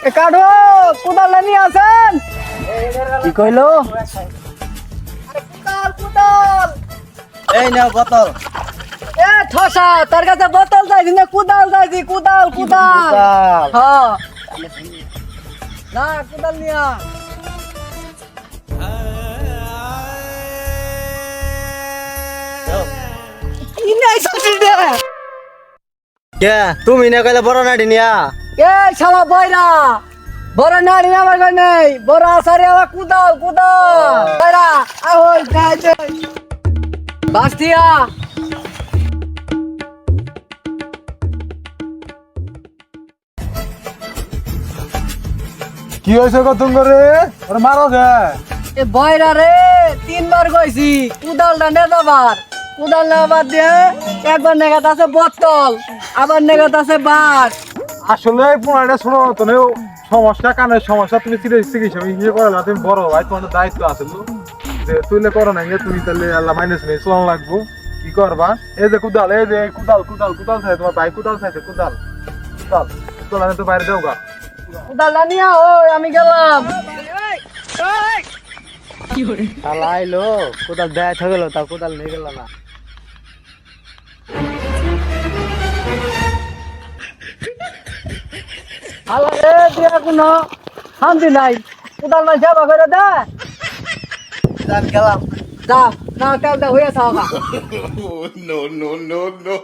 এ কাঠো কোদাল নিয়ে আসেন। কি কইলো? কোদাল এই নাও বোতল। এ ঠসা তার কাছে বোতল চাইছি না কোদাল চাইছি কোদাল কোদাল। হ্যাঁ না কোদাল নিয়া কি নাই সবজি দে। কে তুমি না কইলে বড় নাড়ি নিয়া? এ শালা বয়রা বড় নারী আমার কই নাই বড় আসারে আমার কোদাল কোদাল বয়রা আহই যাই যাই বাস্তিয়া কি হয়েছে কত করে ওর মারো গে? এ বয়রা রে তিনবার কইছি কোদালটা নে যাবার কোদাল নেবার দিয়ে একবার নেগাত আছে বোতল আবার নেগাত আছে বাস। আসলে পুরাটা শোনো তো সমস্যা কানের সমস্যা তুমি চিকিৎসা ইয়ে করো না তুমি বড় ভাই তোমার দায়িত্ব আছে যে তুইলে করো না তুমি তাহলে আল্লাহ মাইনাস নেই চলান লাগবো কি করবা? এই যে কুদাল এই যে কুদাল কুদাল কুদাল চাই তোমার ভাই কুদাল চাইছে কুদাল কুদাল কুদাল তো বাইরে যাও গা। কোদালটা নিয়া ওই আমি গেলাম। শালা আইলো কোদাল দেয় হয়ে গেল তা কোদাল নিয়ে গেল না। আল্লাহ রে দিয়া কোনো শান্তি নাই কোদাল নাই সেবা করে দে আমি গেলাম। যা না তেলটা হয়ে থাকা। no, no, no, no.